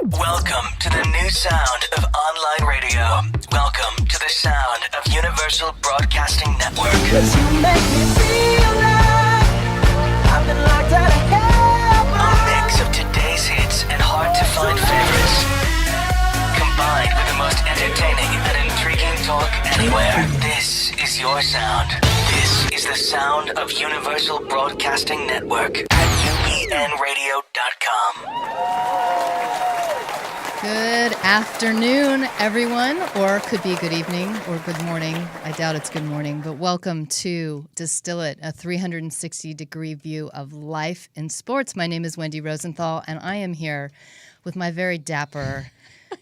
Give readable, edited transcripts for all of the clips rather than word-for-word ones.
Welcome to the new sound of online radio. Welcome to the sound of Universal Broadcasting Network. 'Cause you make me feel like I've been locked out of heaven. A mix of today's hits and hard-to-find favorites, combined with the most entertaining and intriguing talk anywhere. This is your sound. This is the sound of Universal Broadcasting Network at uenradio.com. Good afternoon, everyone, or could be good evening or good morning. I doubt it's good morning, but welcome to Distill It, a 360-degree view of life in sports. My name is Wendy Rosenthal, and I am here with my very dapper.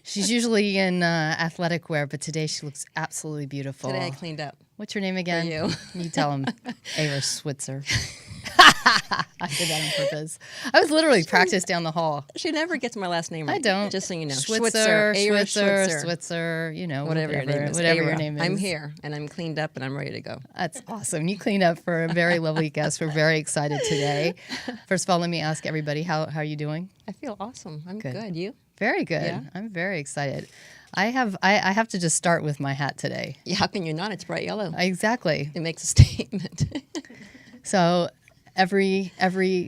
She's usually in athletic wear, but today she looks absolutely beautiful. Today I cleaned up. What's your name again? For you. You tell him. Eira Switzer. I did that on purpose. I was literally practiced down the hall. She never gets my last name right. I don't. Just so you know. Switzer, Eira Switzer, you know, whatever your name is. Whatever Eira. your name is. I'm here, and I'm cleaned up, and I'm ready to go. That's awesome. You cleaned up for a very lovely guest. We're very excited today. First of all, let me ask everybody, how are you doing? I feel awesome. I'm good. You? Very good. Yeah. I'm very excited. I have to just start with my hat today. Yeah, how can you not? It's bright yellow. Exactly. It makes a statement. So every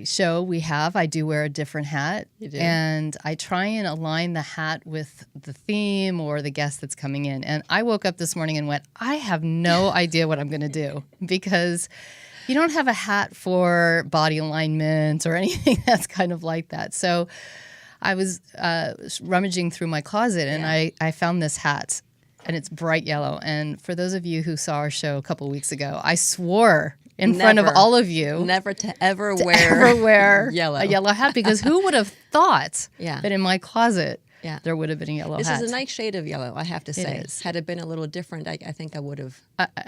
show we have, I do wear a different hat. You do. And I try and align the hat with the theme or the guest that's coming in. And I woke up this morning and went, I have no idea what I'm going to do, because you don't have a hat for body alignment or anything that's kind of like that. So I was rummaging through my closet, and I found this hat, and it's bright yellow. And for those of you who saw our show a couple weeks ago, I swore in front of all of you never to ever wear a yellow hat, because who would have thought that in my closet there would have been a yellow hat. This is a nice shade of yellow, I have to say. It is. Had it been a little different, I think I would have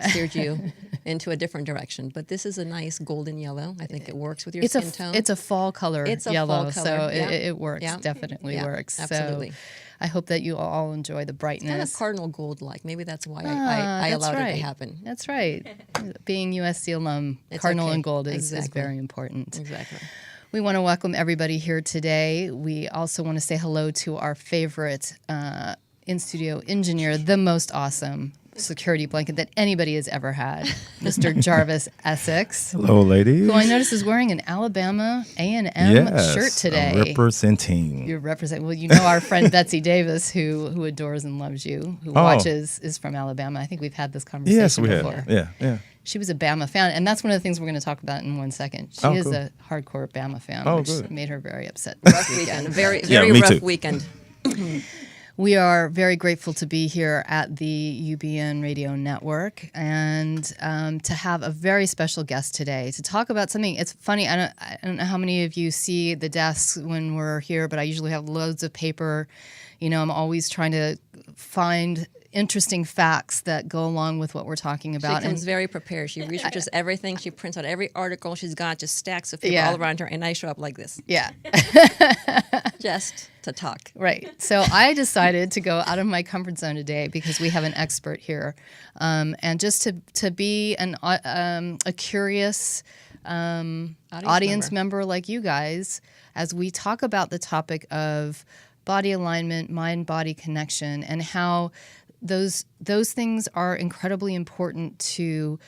steered you into a different direction. But this is a nice golden yellow. I think it works with your skin tone. It's a fall color yellow, so it works. Yeah. Definitely works. Absolutely. So I hope that you all enjoy the brightness. It's kind of cardinal gold-like. Maybe that's why I allowed it to happen. That's right. Being USC alum, cardinal and gold is very important. Exactly. We want to welcome everybody here today. We also want to say hello to our favorite in-studio engineer, the most awesome security blanket that anybody has ever had, Mr. Jarvis Essex. Hello, ladies. Who I noticed is wearing an Alabama A&M shirt today. I'm representing. You're representing. Well, you know our friend Betsy Davis, who adores and loves you, who watches, is from Alabama. I think we've had this conversation before. Yeah. She was a Bama fan, and that's one of the things we're going to talk about in 1 second. She is a hardcore Bama fan, which made her very upset this weekend. Very rough weekend. We are very grateful to be here at the UBN Radio Network and to have a very special guest today to talk about something. It's funny, I don't know how many of you see the desks when we're here, but I usually have loads of paper. You know, I'm always trying to find interesting facts that go along with what we're talking about. She comes very prepared. She researches everything. She prints out every article. She's got just stacks of paper all around her, and I show up like this. Yeah. Just to talk. Right. So I decided to go out of my comfort zone today because we have an expert here. And just to be a curious audience member like you guys, as we talk about the topic of body alignment, mind-body connection, and how those things are incredibly important to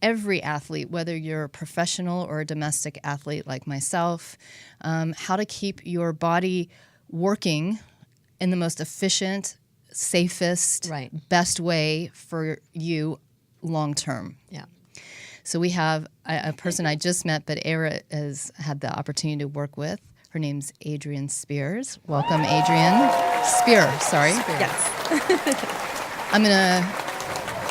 every athlete, whether you're a professional or a domestic athlete like myself, how to keep your body working in the most efficient, safest, best way for you long term. Yeah. So we have a person I just met, but Eira has had the opportunity to work with. Her name's Adrianne Spears. Welcome, Adrianne. Spear, sorry. Yes. I'm going to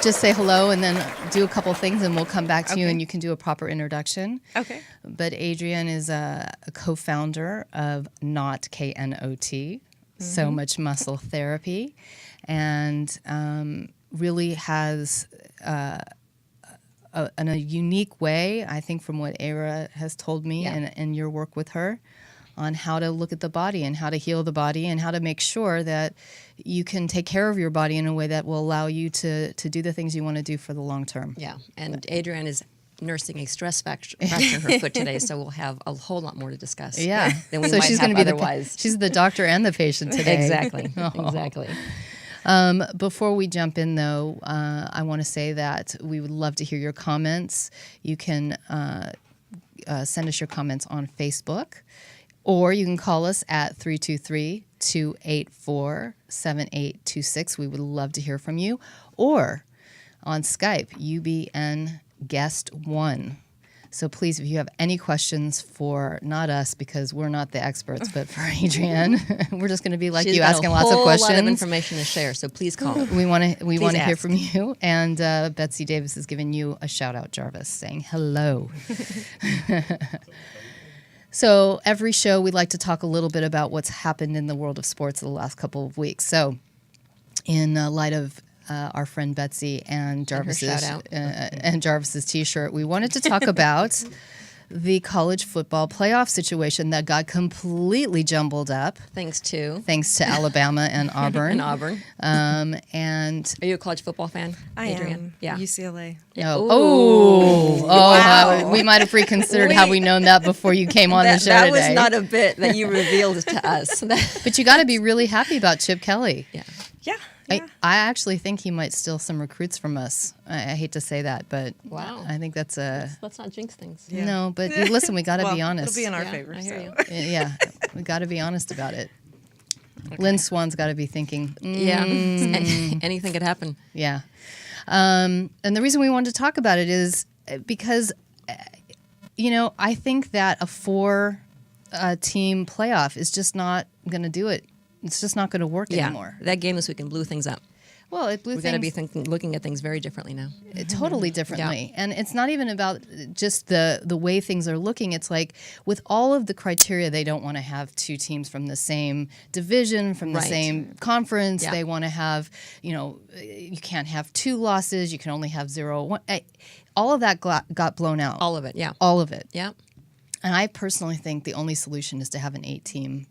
just say hello and then do a couple things, and we'll come back to you and you can do a proper introduction. Okay. But Adrianne is a co-founder of Knot, K-N-O-T, So Much Muscle Therapy, and really has in a unique way, I think, from what Eira has told me and your work with her, on how to look at the body and how to heal the body and how to make sure that you can take care of your body in a way that will allow you to do the things you want to do for the long term. Yeah, and Adrianne is nursing a stress fracture in her foot today, so we'll have a whole lot more to discuss. Yeah. Than we So might she's have going to be otherwise. she's the doctor and the patient today. Exactly. Oh. Exactly. Before we jump in, though, I want to say that we would love to hear your comments. You can send us your comments on Facebook, or you can call us at 323-284-7826. We would love to hear from you. Or on Skype, UBN Guest 1. So please, if you have any questions for, not us, because we're not the experts, but for Adrianne, we're just going to be like She's you, got asking a lots of whole questions. lot of information to share, so please call. We want to hear ask. from you. And Betsy Davis is giving you a shout out, Jarvis, saying hello. So every show, we like to talk a little bit about what's happened in the world of sports the last couple of weeks. So in light of our friend Betsy and Jarvis's T-shirt, we wanted to talk about the college football playoff situation that got completely jumbled up Thanks to Alabama and Auburn. And are you a college football fan, I Adrianne? am. Yeah. UCLA. Wow. We might have reconsidered had we known that before you came on the show that today. was not a bit that you revealed to us. But you got to be really happy about Chip Kelly. Yeah. Yeah. I actually think he might steal some recruits from us. I hate to say that, but Wow. I think that's a... Let's not jinx things. Yeah. No, but listen, we got to Well, be honest. It'll be in our Yeah, favor. I hear you. Yeah, we got to be honest about it. Lynn Swan's got to be thinking, Yeah. Anything could happen. yeah. And the reason we wanted to talk about it is because, I think that a 4-team playoff is just not going to do it. It's just not going to work anymore. That game this weekend blew things up. Well, it blew We're going to things be looking at things very differently now. totally differently. And it's not even about just the way things are looking. It's like with all of the criteria, they don't want to have 2 teams from the same division, from the Right. same conference. Yeah. They want to have, you can't have 2 losses. You can only have 0-1. All of that got blown out. All of it, yeah. All of it. Yeah. And I personally think the only solution is to have an 8-team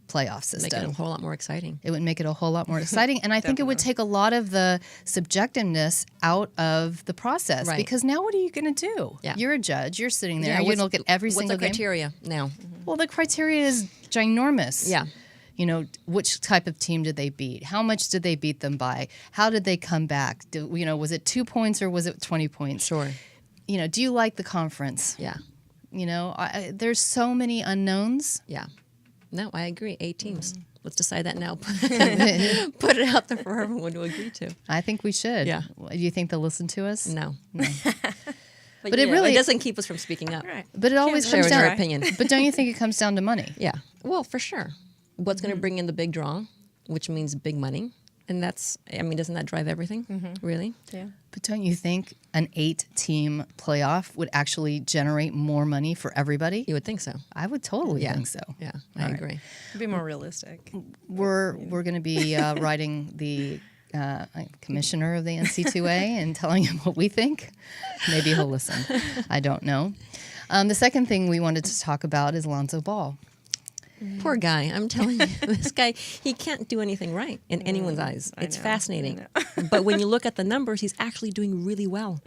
playoff system. Make it a whole lot more exciting. It would make it a whole lot more exciting. And I think it would take a lot of the subjectiveness out of the process. Right. Because now what are you going to do? Yeah. You're a judge. You're sitting there. Yeah, You're going to look at every what's single the game. criteria now? Well, the criteria is ginormous. Yeah. Which type of team did they beat? How much did they beat them by? How did they come back? Was it 2 points or was it 20 points? Sure. Do you like the conference? Yeah. There's so many unknowns. Yeah. No, I agree. 8 teams. Let's decide that now. Put it out there for everyone to agree to. I think we should. Yeah. Do you think they'll listen to us? No. But it really- it doesn't keep us from speaking up. Right. But it always comes Sharing down. your opinion. But don't you think it comes down to money? Yeah. Well, for sure. What's going to bring in the big draw, which means big money. And doesn't that drive everything? Really? Yeah. But don't you think an 8-team playoff would actually generate more money for everybody? You would think so. I would totally think so. Yeah, I agree. Be more realistic. We're going to be writing the commissioner of the NC2A and telling him what we think. Maybe he'll listen. I don't know. The second thing we wanted to talk about is Lonzo Ball. Poor guy. I'm telling you, this guy, he can't do anything right in anyone's eyes. It's know, fascinating. But when you look at the numbers, he's actually doing really well.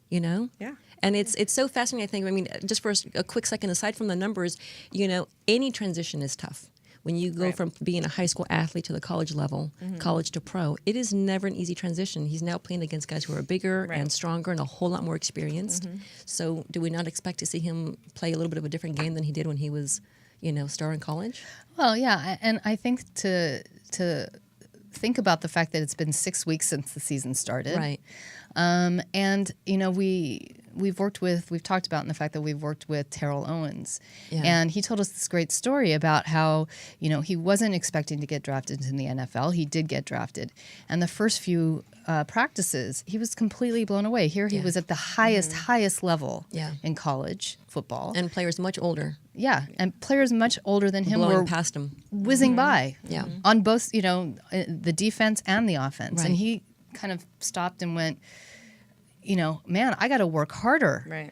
Yeah. And it's so fascinating, I think. Just for a quick second, aside from the numbers, any transition is tough. When you go from being a high school athlete to the college level, college to pro, it is never an easy transition. He's now playing against guys who are bigger and stronger and a whole lot more experienced. So do we not expect to see him play a little bit of a different game than he did when he was star in college? Well, yeah, and I think to think about the fact that it's been 6 weeks since the season started, Right. And we've talked about in the fact that we've worked with Terrell Owens, and he told us this great story about how he wasn't expecting to get drafted in the NFL. He did get drafted, and the first few practices, he was completely blown away. Here he was at the highest level in college football, And players much older. Yeah, and players much older than him blowing were past him. whizzing by. Yeah. On both, the defense and the offense. Right. And he kind of stopped and went, man, I got to work harder. Right.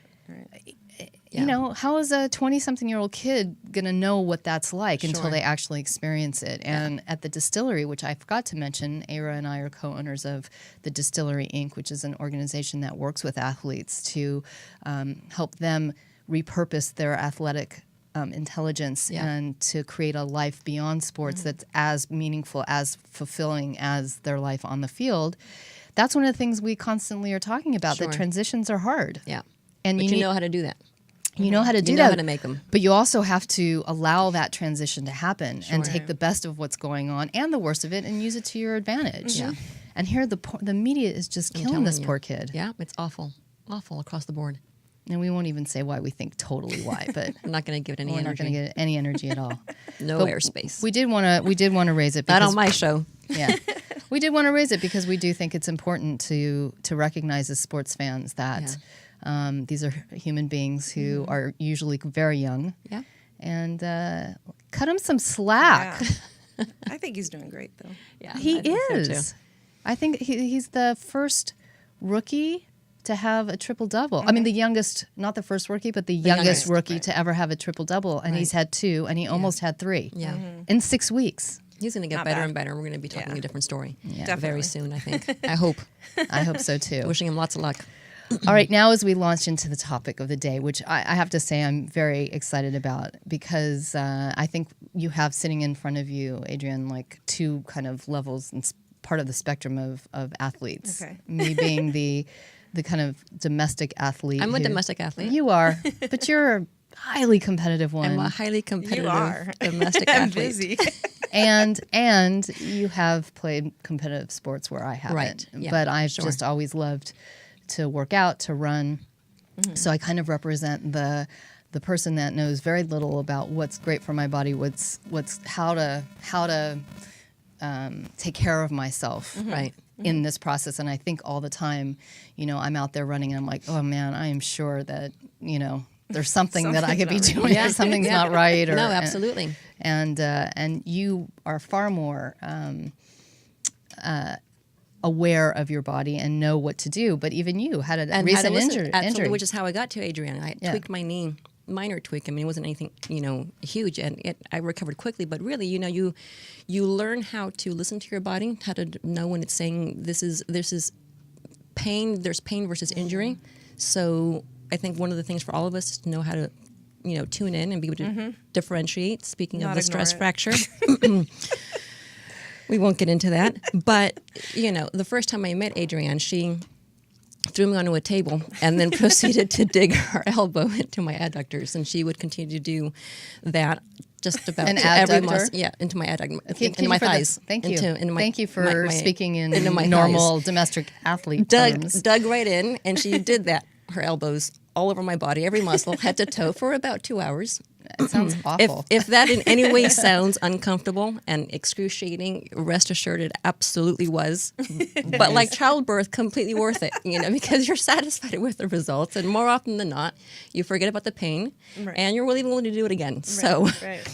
you know, how is a 20-something-year-old kid going to know what that's like until they actually experience it? And at the distillery, which I forgot to mention, Eira and I are co-owners of the Distillery Inc., which is an organization that works with athletes to help them repurpose their athletic intelligence and to create a life beyond sports that's as meaningful, as fulfilling as their life on the field. That's one of the things we constantly are talking about. The transitions are hard. Yeah. And but you know how to do that. You know how to do You that. know how to make them. But you also have to allow that transition to happen and take the best of what's going on and the worst of it and use it to your advantage. Yeah. And here the media is just killing this poor kid. Yeah, it's awful. Awful across the board. And we won't even say why we think totally why, but I'm not going to give it any we're energy. not going to get any energy at all. No But airspace. We did want to raise it. Not Because, on my show. Yeah, we did want to raise it because we do think it's important to recognize as sports fans that these are human beings who are usually very young. Yeah. And cut him some slack. Yeah. I think he's doing great, though. Yeah, He I think so, is. too. I think he's the first rookie to have a triple-double. I mean, the youngest, not the first rookie, but the youngest rookie to ever have a triple-double. And he's had 2, and he almost had 3 Yeah. in 6 weeks. He's going to get Not better bad. and better. We're going to be talking a different story Definitely. very soon, I think. I hope. I hope so, too. Wishing him lots of luck. All right, now as we launch into the topic of the day, which I have to say I'm very excited about because I think you have sitting in front of you, Adrianne, like 2 kind of levels and part of the spectrum of athletes. Okay. Me being the kind of domestic athlete. I'm a who- domestic athlete. You are, but you're a highly competitive one. I'm a highly competitive are. domestic I'm athlete. busy. and you have played competitive sports where I haven't. Right, yeah, but I've sure. just always loved to work out, to run. So I kind of represent the person that knows very little about what's great for my body, what's how to take care of myself. Right. In this process, and I think all the time, you know, I'm out there running, and I'm like, oh man, I am sure that there's something that I could be Something's not doing, right. or something's not right, or No, absolutely. and you are far more aware of your body and know what to do. But even you had a And recent had to listen, injury, absolutely, which is how I got to Adrianne. I Yeah. tweaked my knee, minor tweak. I mean, it wasn't anything, huge, and I recovered quickly. But really, you learn how to listen to your body, how to know when it's saying this is pain. There's pain versus injury. So I think one of the things for all of us is to know how to, tune in and be able to differentiate. Speaking of Not the ignore stress it. fracture. We won't get into that. But, the first time I met Adrianne, she threw me onto a table and then proceeded to dig her elbow into my adductors. And she would continue to do that just about An to every adductor? muscle. Yeah, into my adductor, Thank into you my for the- thighs. Thank you. Into my, Thank you for my- speaking in into my normal thighs. domestic athlete terms. Dug right in, and she did that. Her elbows all over my body, every muscle, head to toe, for about 2 hours. It sounds awful. If that in any way sounds uncomfortable and excruciating, rest assured it absolutely was. But like childbirth, completely worth it, because you're satisfied with the results. And more often than not, you forget about the pain Right. and you're really willing to do it again. So, Right.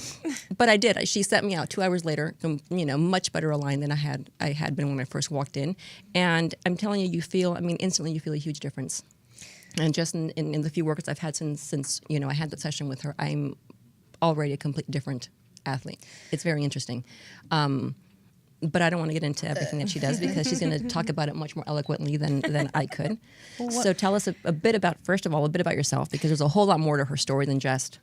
but I did. She sent me out 2 hours later, much better aligned than I had been when I first walked in. And I'm telling you, instantly you feel a huge difference. And just in the few workouts I've had since I had that session with her, I'm already a completely different athlete. It's very interesting. But I don't want to get into everything that she does because she's going to talk about it much more eloquently than I could. So tell us a bit about, first of all, a bit about yourself, because there's a whole lot more to her story than just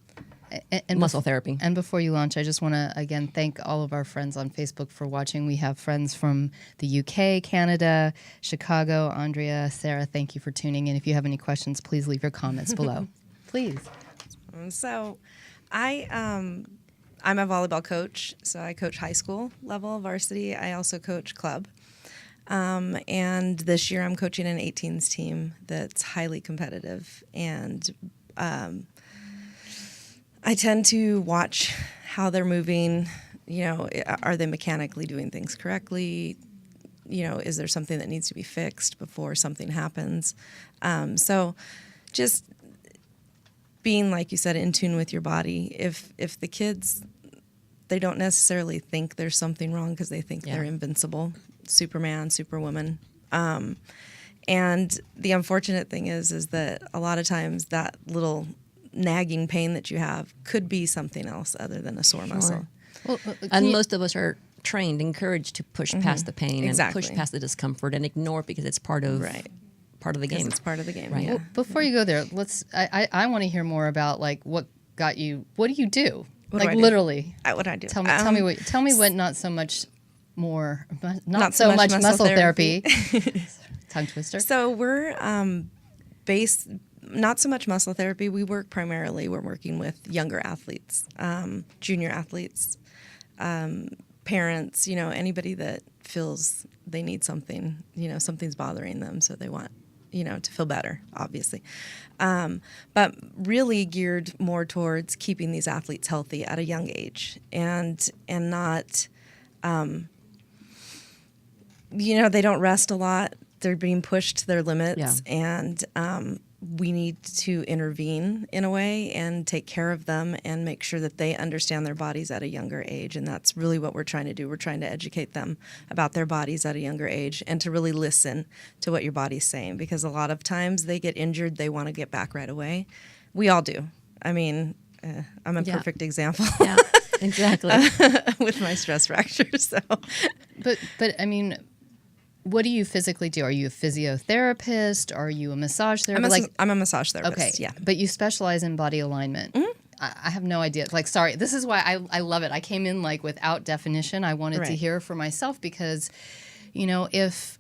And muscle therapy. And before you launch, I just want to, again, thank all of our friends on Facebook for watching. We have friends from the UK, Canada, Chicago. Andrea, Sarah, thank you for tuning in. If you have any questions, please leave your comments below. Please. So I'm a volleyball coach, so I coach high school level varsity. I also coach club. And this year I'm coaching an 18s team that's highly competitive. And I tend to watch how they're moving. Are they mechanically doing things correctly? Is there something that needs to be fixed before something happens? So just being, like you said, in tune with your body. If the kids, they don't necessarily think there's something wrong because they think they're invincible, Superman, Superwoman. And the unfortunate thing is that a lot of times that little nagging pain that you have could be something else other than a sore muscle. Well, And most of us are trained, encouraged to push past the pain Exactly. and push past the discomfort and ignore it because it's part of the game. It's part of the game. Right. Yeah. Well, before you go there, I want to hear more about like what got you. What do you do? What do like I do? literally. What I do? Tell me what. Not so much more. Not so so much much muscle muscle therapy. Tongue twister. So we're based not so much muscle therapy. We're working with younger athletes, junior athletes, parents. Anybody that feels they need something. Something's bothering them, so they want to feel better, obviously. But really geared more towards keeping these athletes healthy at a young age and not, they don't rest a lot. They're being pushed to their limits, and we need to intervene in a way and take care of them and make sure that they understand their bodies at a younger age. And that's really what we're trying to do. We're trying to educate them about their bodies at a younger age and to really listen to what your body's saying, because a lot of times they get injured, they want to get back right away. We all do. I mean, I'm a perfect example. Yeah, exactly. With my stress fracture. So, But I mean, what do you physically do? Are you a physiotherapist? Are you a massage therapist? I'm a massage therapist. Okay, Yeah. But you specialize in body alignment. I have no idea. Like, sorry, this is why I love it. I came in like without definition. I wanted to hear for myself because, if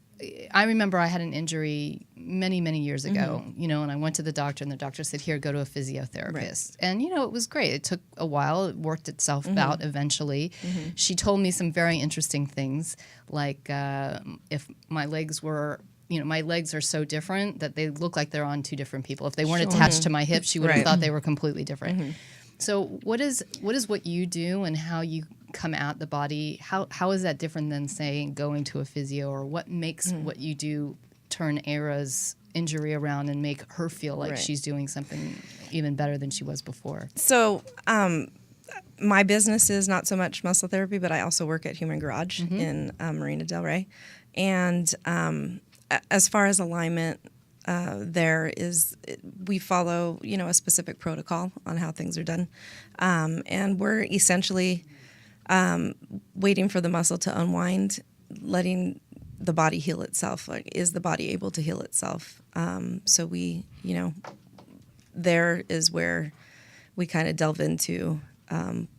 I remember I had an injury many, many years ago, and I went to the doctor and the doctor said, here, go to a physiotherapist. Right. And, it was great. It took a while. It worked itself out eventually. She told me some very interesting things, like if my legs were, my legs are so different that they look like they're on two different people. If they weren't attached to my hips, she would have thought they were completely different. So what is what you do and how you come at the body? How is that different than, say, going to a physio? Or what makes what you do turn Eira's injury around and make her feel like she's doing something even better than she was before? So my business is not so much muscle therapy, but I also work at Human Garage in Marina Del Rey. And as far as alignment, we follow, a specific protocol on how things are done. And we're essentially waiting for the muscle to unwind, letting the body heal itself. Like, is the body able to heal itself? So we, there is where we kind of delve into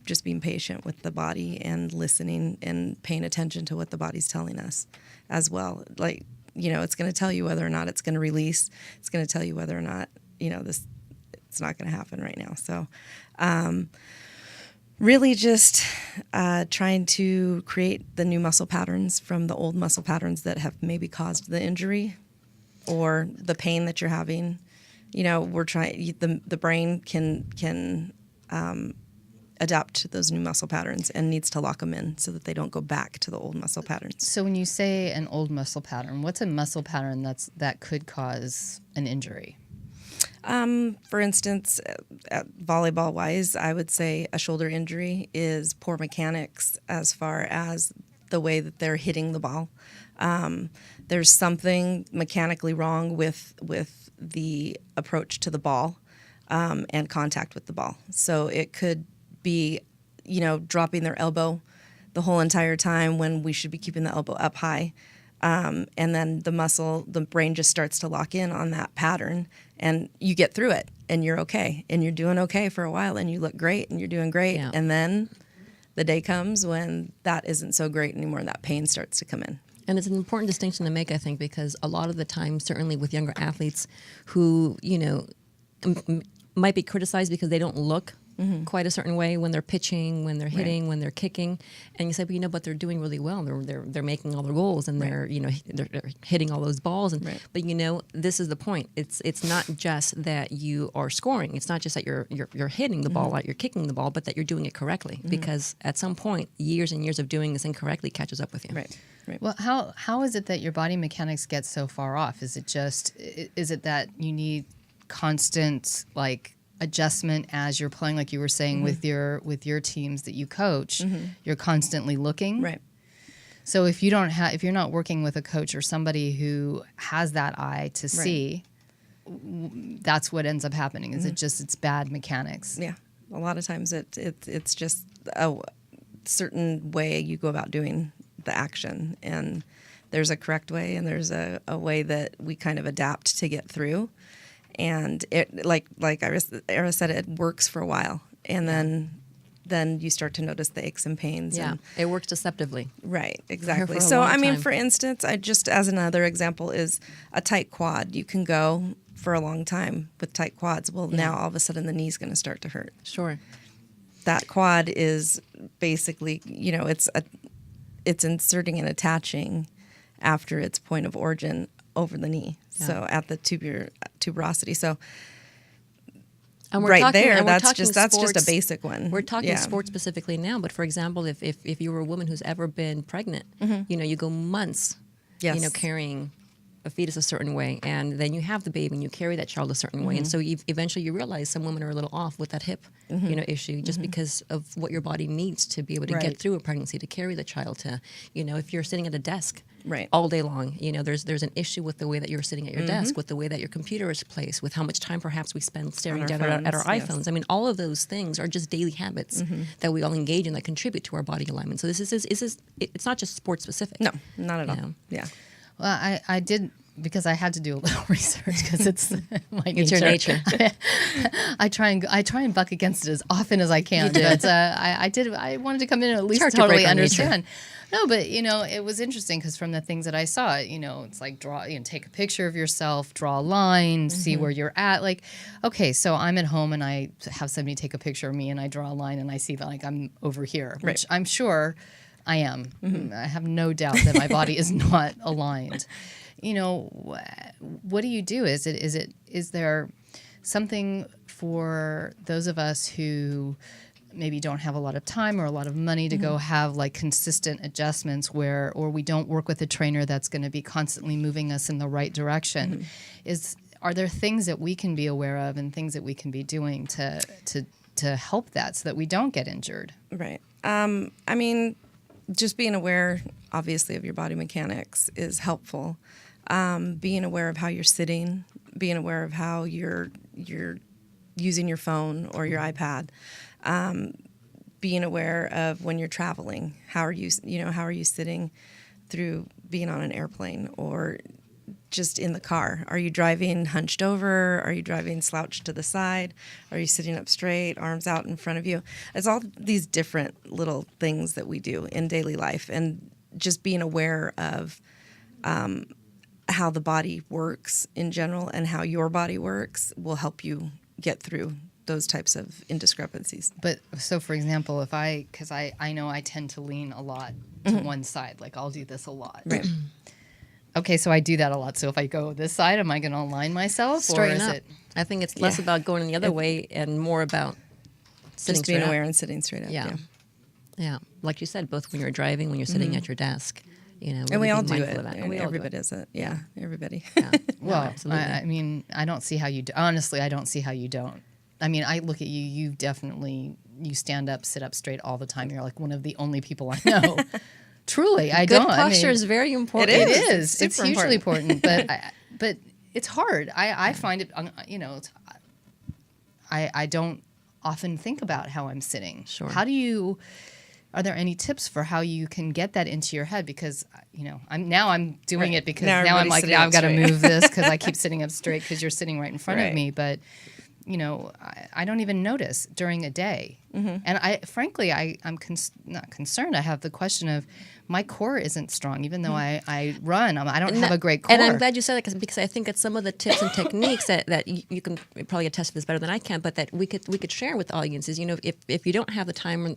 just being patient with the body and listening and paying attention to what the body's telling us as well. Like, it's going to tell you whether or not it's going to release. It's going to tell you whether or not, it's not going to happen right now. So really just trying to create the new muscle patterns from the old muscle patterns that have maybe caused the injury or the pain that you're having. We're trying, the brain can adapt to those new muscle patterns and needs to lock them in so that they don't go back to the old muscle patterns. So when you say an old muscle pattern, what's a muscle pattern that could cause an injury? For instance, volleyball-wise, I would say a shoulder injury is poor mechanics as far as the way that they're hitting the ball. There's something mechanically wrong with the approach to the ball and contact with the ball. So it could be, dropping their elbow the whole entire time when we should be keeping the elbow up high. And then the brain just starts to lock in on that pattern, and you get through it, and you're okay, and you're doing okay for a while, and you look great, and you're doing great. Yeah. And then the day comes when that isn't so great anymore, and that pain starts to come in. And it's an important distinction to make, I think, because a lot of the time, certainly with younger athletes who, might be criticized because they don't look quite a certain way when they're pitching, when they're hitting, when they're kicking, and you say, but they're doing really well. They're making all their goals, and they're hitting all those balls. And but this is the point. It's not just that you are scoring. It's not just that you're hitting the ball, you're kicking the ball, but that you're doing it correctly. Because at some point, years and years of doing this incorrectly catches up with you. Right. Well, how is it that your body mechanics get so far off? Is it that you need constant adjustment as you're playing, like you were saying with your teams that you coach? You're constantly looking, right? So if you're not working with a coach or somebody who has that eye to see, that's what ends up happening. Is it's bad mechanics? Yeah, a lot of times it's just a certain way you go about doing the action, and there's a correct way and there's a way that we kind of adapt to get through. And it, like Eira said, it works for a while, and then you start to notice the aches and pains. Yeah, and, it works deceptively. right, exactly. For a So, long I mean, time. for instance, I just, as another example, is a tight quad. You can go for a long time with tight quads. Well, now all of a sudden the knee's going to start to hurt. Sure. That quad is basically, it's inserting and attaching after its point of origin over the knee. Yeah. So at the tuberosity. So And right talking, there, and we're that's talking just a sports. basic one. We're talking Yeah. sports specifically now, but for example, if you were a woman who's ever been pregnant, you go months, Yes. carrying a fetus a certain way, and then you have the baby and you carry that child a certain way, and so eventually you realize some women are a little off with that hip, issue, just because of what your body needs to be able to Right. get through a pregnancy, to carry the child, to, if you're sitting at a desk Right. all day long, there's an issue with the way that you're sitting at your desk, with the way that your computer is placed, with how much time perhaps we spend staring our down at our phones, yes. iPhones. I mean, all of those things are just daily habits that we all engage in that contribute to our body alignment. So this is it's not just sports specific. No, not at all. Yeah. Yeah. Well, I did, because I had to do a little research, because it's my nature. It's your nature. I try and buck against it as often as I can. But I wanted to come in and at least hard to totally break our nature. understand. No, but it was interesting, because from the things that I saw, it's like take a picture of yourself, draw a line, see where you're at. Like, okay, so I'm at home and I have somebody take a picture of me and I draw a line and I see that, like, I'm over here, which I'm sure I am. I have no doubt that my body is not aligned. What do you do? Is there something for those of us who maybe don't have a lot of time or a lot of money to go have like consistent adjustments or we don't work with a trainer that's going to be constantly moving us in the right direction? Are there things that we can be aware of and things that we can be doing to help that so that we don't get injured? Right. I mean, just being aware, obviously, of your body mechanics is helpful. Being aware of how you're sitting, being aware of how you're using your phone or your iPad, being aware of when you're traveling. How are you sitting through being on an airplane or just in the car? Are you driving hunched over? Are you driving slouched to the side? Are you sitting up straight, arms out in front of you? It's all these different little things that we do in daily life, and just being aware of how the body works in general and how your body works will help you get through those types of indiscrepancies. But so, for example, because I know I tend to lean a lot to one side, like I'll do this a lot. Right. Okay, so I do that a lot. So if I go this side, am I going to align myself? Straighten or is up. it? I think it's less about going the other way and more about sitting Just being straight aware up. and sitting straight up. Yeah. Yeah, like you said, both when you're driving, when you're sitting at your desk, And really we all being do mindful it. of that. And we all do it. everybody does it. Yeah, everybody. Yeah. Well, absolutely. I mean, I don't see how you do. Honestly, I don't see how you don't. I mean, I look at you. You stand up, sit up straight all the time. You're like one of the only people I know. Truly, I Good don't. posture I mean, is very important. It is. is. It's It's super hugely important. But it's hard. I find it. I don't often think about how I'm sitting. Sure. Are there any tips for how you can get that into your head? Because I'm doing it because Now now I'm everybody's like, sitting now up I've got to straight. move this because I keep sitting up straight because you're sitting right in front of Right. me. But I don't even notice during a day. And I'm not concerned. I have the question of my core isn't strong, even though I run. I don't have a great core. And I'm glad you said that because I think it's some of the tips and techniques that you can probably attest to this better than I can, but that we could share with audiences. If you don't have the time,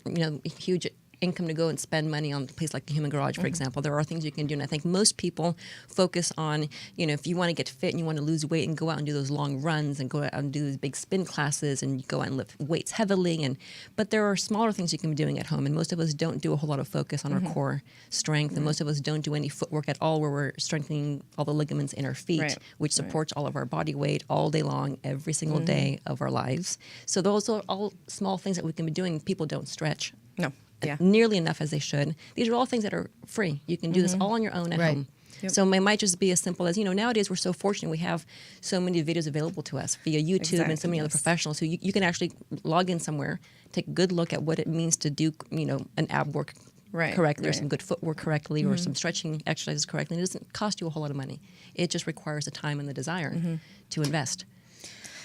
huge income to go and spend money on a place like the Human Garage, for example, there are things you can do. And I think most people focus on, if you want to get fit and you want to lose weight and go out and do those long runs and go out and do these big spin classes and go out and lift weights heavily. But there are smaller things you can be doing at home. And most of us don't do a whole lot of focus on our core strength. And most of us don't do any footwork at all where we're strengthening all the ligaments in our feet, Right. which supports all of our body weight all day long, every single day of our lives. So those are all small things that we can be doing. People don't stretch. No. Yeah. Nearly enough as they should. These are all things that are free. You can do this all on your own at Right. home. Yep. So it might just be as simple as, nowadays we're so fortunate. We have so many videos available to us via YouTube and so many other professionals. So you can actually log in somewhere, take a good look at what it means to do, an ab work correctly, or some good footwork correctly, or some stretching exercises correctly. And it doesn't cost you a whole lot of money. It just requires the time and the desire to invest.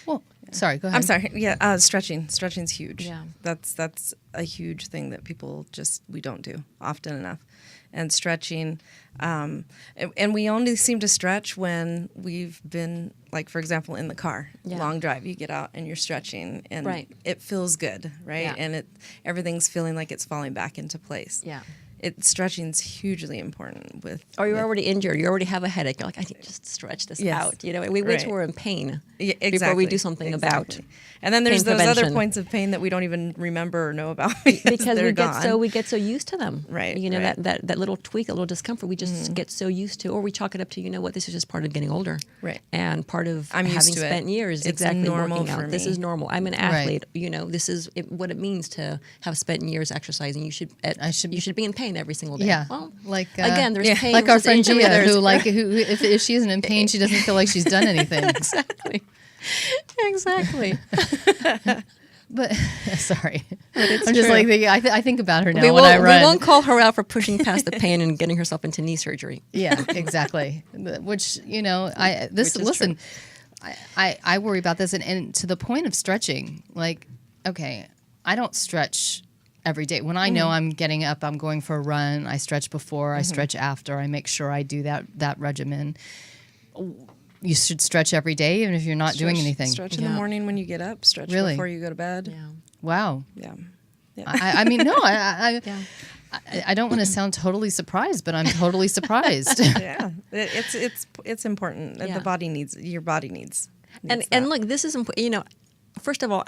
Well, sorry, go ahead. I'm sorry. Yeah, stretching's huge. Yeah. That's a huge thing that people we don't do often enough. And stretching, and we only seem to stretch when we've been, like, for example, in the car, long drive, you get out and you're stretching, and it feels good, right? Yeah. And everything's feeling like it's falling back into place. Yeah. Stretching's hugely important Or you're already injured, you already have a headache. You're like, I need to just stretch this out. We wait till we're in pain before we do something about. And then there's pain those other prevention. points of pain that we don't even remember or know about because we get so used to them. Right. That little tweak, that little discomfort, we just get so used to, or we chalk it up to, this is just part of getting older. Right. And part of I'm used having to spent it. years It's exactly normal working for out. This me. is normal. I'm an athlete. This is what it means to have spent years exercising. You should be in pain every single day. Yeah. Well, like again, there's pain. like our versus friend injury. Gia, who if she isn't in pain, she doesn't feel like she's done anything. Exactly. But sorry, it's I'm just true. like thinking, I think about her now when I run. We won't call her out for pushing past the pain and getting herself into knee surgery. Yeah, exactly. Which listen, I worry about this, and to the point of stretching. Like, okay, I don't stretch every day. When I know I'm getting up, I'm going for a run. I stretch before, I stretch after. I make sure I do that regimen. You should stretch every day, even if you're not doing anything. Stretch in the morning when you get up. Stretch before you go to bed. Yeah. Wow. Yeah. I mean, no, I don't want to sound totally surprised, but I'm totally surprised. Yeah, it's important. Yeah. The body needs your body needs. And look, this is important. First of all,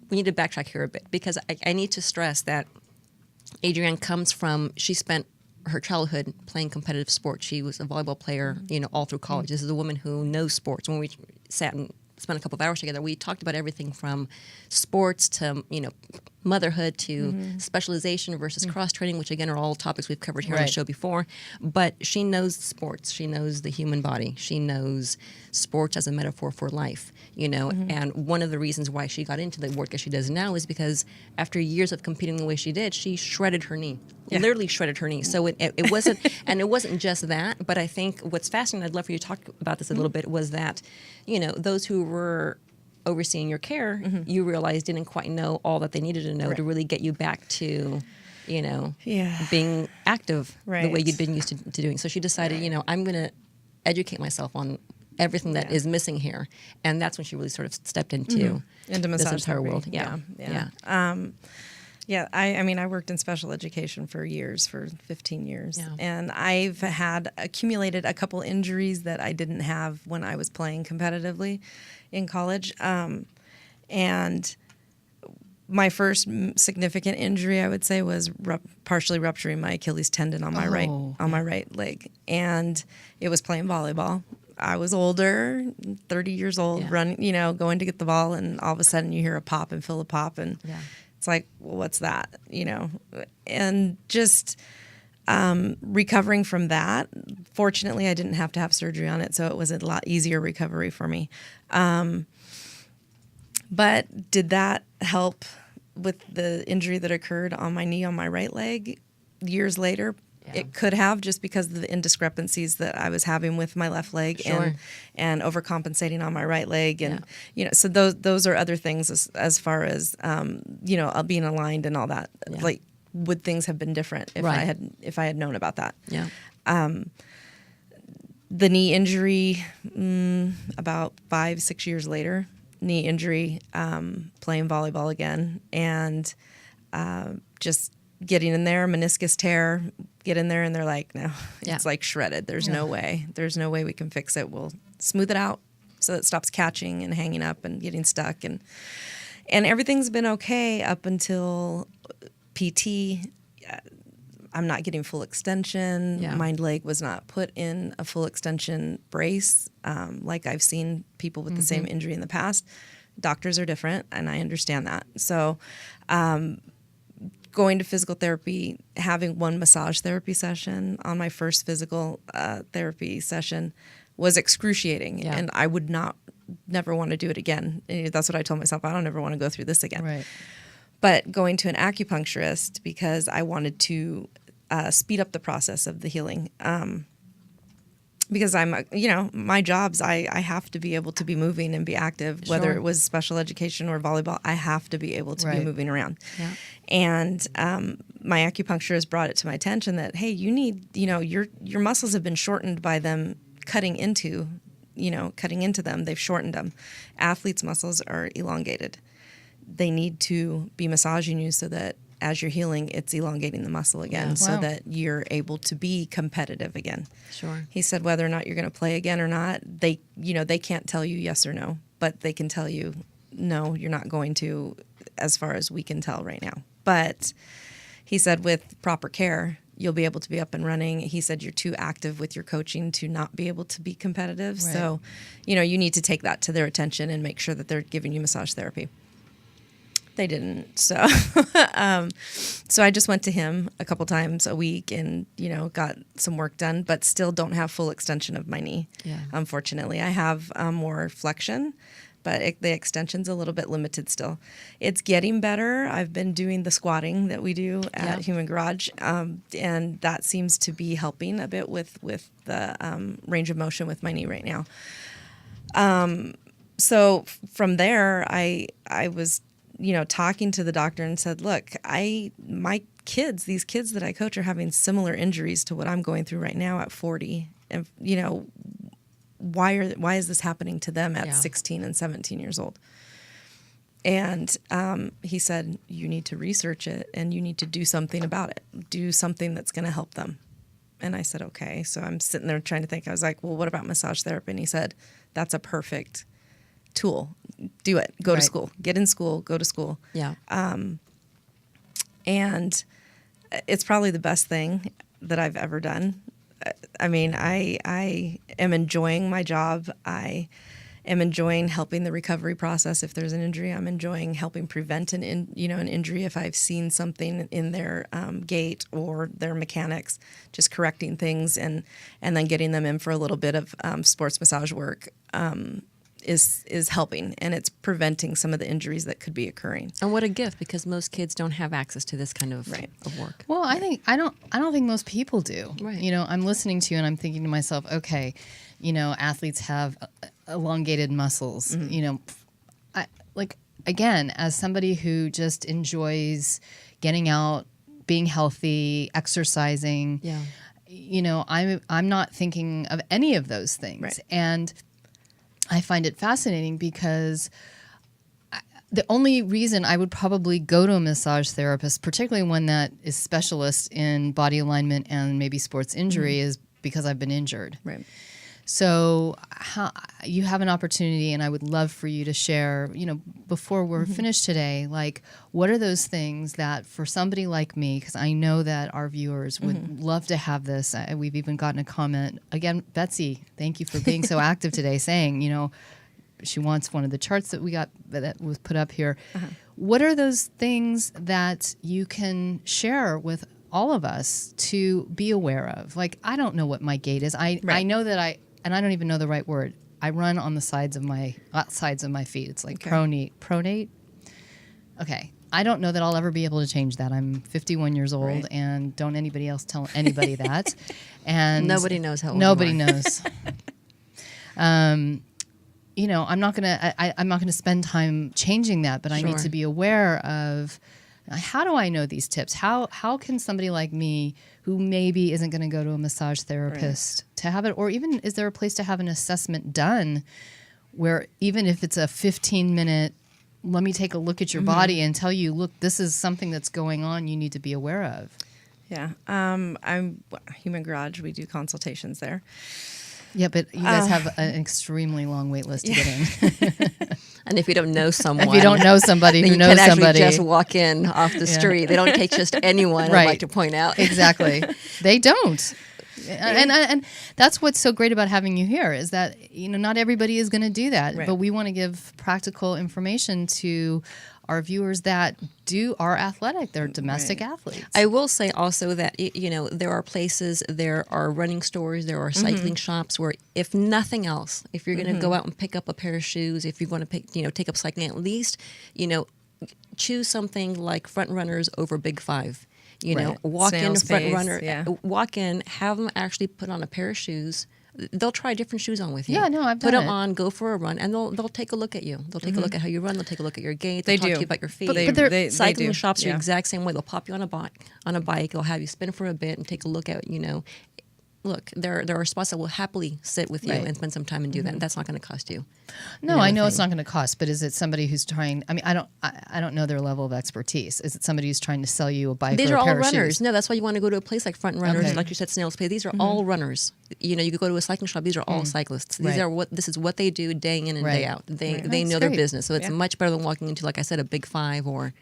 we need to backtrack here a bit, because I need to stress that Adrianne comes from. She spent her childhood playing competitive sports. She was a volleyball player, all through college. This is a woman who knows sports. When we sat and spent a couple of hours together, we talked about everything from sports to, motherhood to specialization versus cross-training, which again are all topics we've covered here on the show before. But she knows sports. She knows the human body. She knows sports as a metaphor for life, And one of the reasons why she got into the work that she does now is because after years of competing the way she did, she shredded her knee. Yeah. Literally shredded her knee. So it wasn't, and it wasn't just that, but I think what's fascinating, I'd love for you to talk about this a little bit, was that, those who were overseeing your care, you realized didn't quite know all that they needed to know to really get you back to, being active the way you'd been used to doing. So she decided, I'm going to educate myself on everything that is missing here. And that's when she really sort of stepped into massage this entire therapy. world. Yeah. I mean, I worked in special education for 15 years. Yeah. And I've accumulated a couple injuries that I didn't have when I was playing competitively in college. And my first significant injury, I would say, was partially rupturing my Achilles tendon on my right leg. And it was playing volleyball. I was older, 30 years old, running, going to get the ball, and all of a sudden you hear a pop and feel a pop, and it's like, well, what's that? And just recovering from that. Fortunately, I didn't have to have surgery on it, so it was a lot easier recovery for me. But did that help with the injury that occurred on my knee on my right leg years later? Yeah. It could have, just because of the indiscrepancies that I was having with my left leg and overcompensating on my right leg, and so those are other things as far as being aligned and all that. Yeah. Like, would things have been different if I had known about that? Yeah. The knee injury, about 5-6 years later, knee injury, playing volleyball again, and just getting in there, meniscus tear, get in there, and they're like, no, it's like shredded. There's no way. There's no way we can fix it. We'll smooth it out so it stops catching and hanging up and getting stuck. And everything's been okay up until PT. I'm not getting full extension. Yeah. My leg was not put in a full extension brace, like I've seen people with the same injury in the past. Doctors are different, and I understand that. So going to physical therapy, having one massage therapy session on my first physical therapy session was excruciating, and I would never want to do it again. And that's what I told myself. I don't ever want to go through this again. Right. But going to an acupuncturist because I wanted to speed up the process of the healing. Because my jobs, I have to be able to be moving and be active, whether it was special education or volleyball, I have to be able to be moving around. Yeah. And my acupuncturist brought it to my attention that, hey, you need, your muscles have been shortened by them cutting into them. They've shortened them. Athletes' muscles are elongated. They need to be massaging you so that as you're healing, it's elongating the muscle again so that you're able to be competitive again. Sure. He said whether or not you're going to play again or not, they can't tell you yes or no, but they can tell you, no, you're not going to, as far as we can tell right now. But he said with proper care, you'll be able to be up and running. He said you're too active with your coaching to not be able to be competitive. Right. So, you need to take that to their attention and make sure that they're giving you massage therapy. They didn't. So so I just went to him a couple times a week and, got some work done, but still don't have full extension of my knee. Yeah. Unfortunately, I have more flexion, but the extension's a little bit limited still. It's getting better. I've been doing the squatting that we do at Human Garage, and that seems to be helping a bit with the range of motion with my knee right now. So from there, I was talking to the doctor and said, look, these kids that I coach are having similar injuries to what I'm going through right now at 40. And, why is this happening to them at 16 and 17 years old? And he said, you need to research it and you need to do something about it. Do something that's going to help them. And I said, okay. So I'm sitting there trying to think. I was like, well, what about massage therapy? And he said, that's a perfect tool. Do it. Go to school. Get in school. Go to school. Yeah. And it's probably the best thing that I've ever done. I mean, I am enjoying my job. I am enjoying helping the recovery process if there's an injury. I'm enjoying helping prevent an injury if I've seen something in their gait or their mechanics, just correcting things and then getting them in for a little bit of sports massage work. Is helping, and it's preventing some of the injuries that could be occurring. And what a gift, because most kids don't have access to this kind of work. Well, I don't think most people do. Right. I'm listening to you and I'm thinking to myself, okay, athletes have elongated muscles. Mm-hmm. Again, as somebody who just enjoys getting out, being healthy, exercising, I'm not thinking of any of those things. Right. And I find it fascinating because the only reason I would probably go to a massage therapist, particularly one that is specialist in body alignment and maybe sports injury, is because I've been injured. Right. So you have an opportunity, and I would love for you to share, before we're finished today, what are those things that for somebody like me, because I know that our viewers would love to have this. We've even gotten a comment. Again, Betsy, thank you for being so active today, saying, she wants one of the charts that we got that was put up here. What are those things that you can share with all of us to be aware of? I don't know what my gait is. I know that and I don't even know the right word. I run on the sides of my feet. It's like pronate. Okay. I don't know that I'll ever be able to change that. I'm 51 years old, and don't anybody else tell anybody that. And nobody knows how old nobody you are. knows. I'm not gonna spend time changing that, but I need to be aware of. How do I know these tips? How can somebody like me, who maybe isn't going to go to a massage therapist, to have it, or even is there a place to have an assessment done where even if it's a 15-minute, let me take a look at your body and tell you, look, this is something that's going on you need to be aware of? Yeah. I'm Human Garage. We do consultations there. Yeah, but you guys have an extremely long wait list to get in. And if you don't know someone, if you don't know somebody who knows somebody, you can actually just walk in off the street. They don't take just anyone. I'd like to point out. Exactly, they don't. And that's what's so great about having you here is that, not everybody is going to do that, Right. but we want to give practical information to our viewers that are athletic. They're domestic athletes. I will say also that there are places, there are running stores, there are cycling shops where, if nothing else, if you're going to go out and pick up a pair of shoes, if you're going to take up cycling, at least choose something like Front Runners over Big Five. Right. Walk Snail's in Front pace, Runner, yeah. walk in, have them actually put on a pair of shoes. They'll try different shoes on with you. Yeah, no, I've put done them it. on, go for a run, and they'll take a look at you. They'll take a look at how you run. They'll take a look at your gait. They'll They talk do. to you about your feet. But they Cycling do. shops are Yeah. the exact same way. They'll pop you on a bike. They'll have you spin for a bit and take a look at Look, there are spots that will happily sit with you Right. and spend some time and do that. And that's not going to cost you. No, I know it's not going to cost, but is it somebody who's trying? I mean, I don't know their level of expertise. Is it somebody who's trying to sell you a bike? These or are a all pair of runners. shoes? No, that's why you want to go to a place like Front Runners, Okay. like you said, Snail's Pace. These are all runners. You could go to a cycling shop. These are all cyclists. These Right. this is what they do day in and Right. day out. They Right. they That's know their great. business. So it's Yeah. much better than walking into, like I said, a Big Five or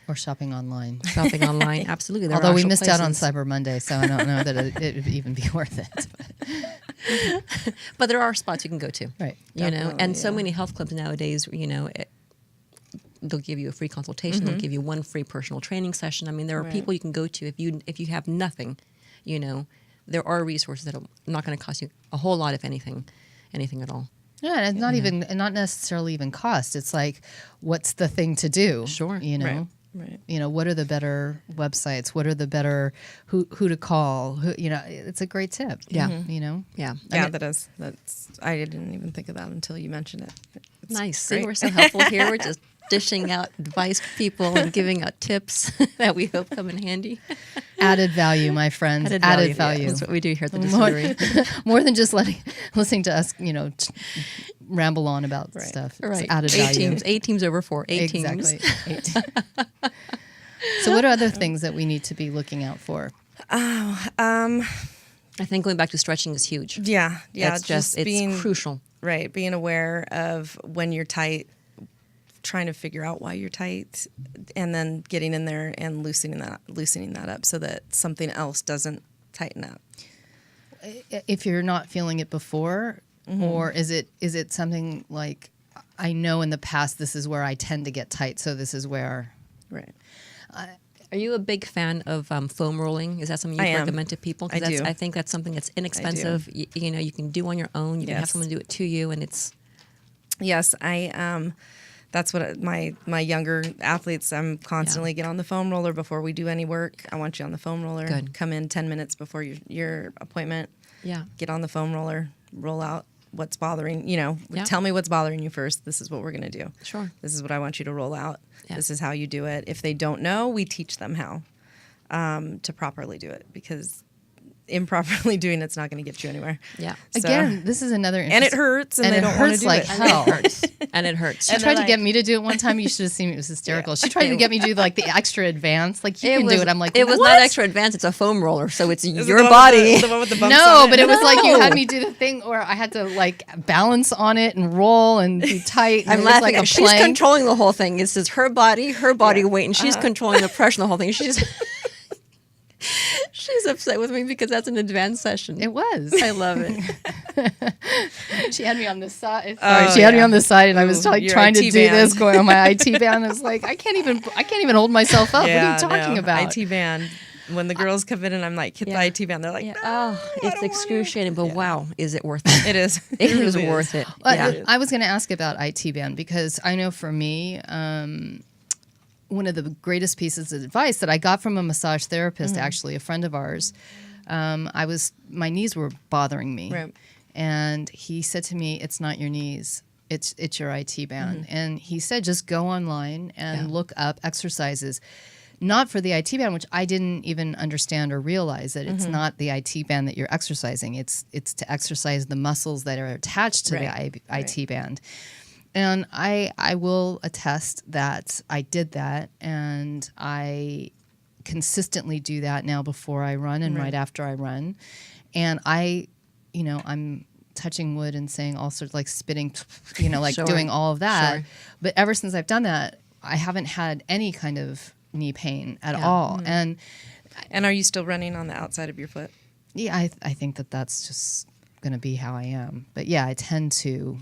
Or shopping online. shopping online. Absolutely. There are Although we actual missed out on places. Cyber Monday, so I don't know that it would even be worth it. But there are spots you can go to. Right. Definitely, and so yeah. many health clubs nowadays, they'll give you a free consultation. They'll give you one free personal training session. I mean, there are Right. people you can go to if you have nothing. There are resources that are not going to cost you a whole lot, if anything at all. Yeah, and it's not necessarily even cost. It's like, what's the thing to do? Sure. Right. What are the better websites? What are the better who to call? It's a great tip. Yeah. Yeah. Yeah. Yeah, that's I didn't even think of that until you mentioned it. It's Nice. See, great. we're so helpful here. We're just dishing out advice for people and giving out tips that we hope come in handy. Added value, my friends. Added value. That's what we do here at the More, distillery. more than just listening to us, ramble on about Right. stuff. It's Right. added Eight value. teams. 8 teams over 4. 8 Exactly. teams. 8. So, what are other things that we need to be looking out for? I think going back to stretching is huge. Yeah. It's being crucial. right, being aware of when you're tight, trying to figure out why you're tight, and then getting in there and loosening that up so that something else doesn't tighten up. If you're not feeling it before, or is it something like, I know in the past this is where I tend to get tight, so this is where. Right. Are you a big fan of foam rolling? Is that something you I am. recommend to people? I do. I think that's something that's inexpensive. You can do on your own. You can have Yes. someone do it to you, and it's Yes, I. That's what my younger athletes. I'm constantly get on the foam roller before we do any work. I want you on the foam roller. Good. Come in 10 minutes before your appointment. yeah. Get on the foam roller. Roll out what's bothering. Yeah. Tell me what's bothering you first. This is what we're gonna do. Sure. This is what I want you to roll out. Yeah. This is how you do it. If they don't know, we teach them how to properly do it, because improperly doing it's not going to get you anywhere. Yeah. So- Again, this is another and it hurts, and they it don't want to hurts do like it. hell. And it hurts. She tried to get me to do it one time. You should have seen it. It was hysterical. She tried to get me to do like the extra advanced. Like, you can do it. I'm like, it was what? not extra advanced. It's a foam roller, so it's Is it your the one body. with the one with the bumps No, on but it was like you had No. me do the thing where I had to like balance on it and roll and be tight. And I'm it was laughing. like a She's plank. controlling the whole thing. It's just her body weight, and she's controlling the pressure on the whole thing. She's upset with me because that's an advanced session. It was. I love it. She had me on this side. Oh, Sorry, she had me yeah. on this side, and I was Ooh, like your trying to IT do this, band. going on my IT band. I was like, I can't even hold myself up. Yeah, what are you talking no, about? IT band. When the girls come in and I'm like, hit Yeah. the IT band, they're like, Yeah. no, Oh, I it's don't want excruciating, but wow, is it worth it? It is. It is really worth it. Well, Yeah. I was going to ask about IT band because I know for me, one of the greatest pieces of advice that I got from a massage therapist, actually a friend of ours, my knees were bothering me, Right. and he said to me, "It's not your knees, it's your IT band." And he said, just go online and look up exercises. Not for the IT band, which I didn't even understand or realize that it's not the IT band that you're exercising. It's to exercise the muscles that are attached to Right. the IT band. And I will attest that I did that, and I consistently do that now before I run and right after I run. And I'm touching wood and saying all sorts, like spitting, like Sure. doing all of that. Sure. But ever since I've done that, I haven't had any kind of knee pain at all. And And are you still running on the outside of your foot? Yeah, I think that's just going to be how I am. But yeah, I tend to,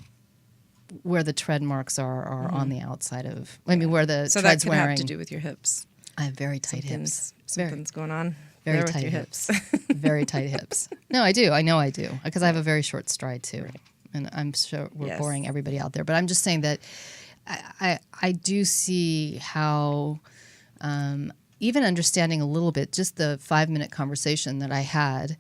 where the tread marks are on the outside of, I mean, where the So that tread's could wearing. have to do with your hips. I have very tight hips. Something's going on Very there tight with your hips. Very tight hips. No, I do. I know I do. Because I have a very short stride too. Right. And I'm sure we're Yes. boring everybody out there. But I'm just saying that I do see how, even understanding a little bit, just the 5-minute conversation that I had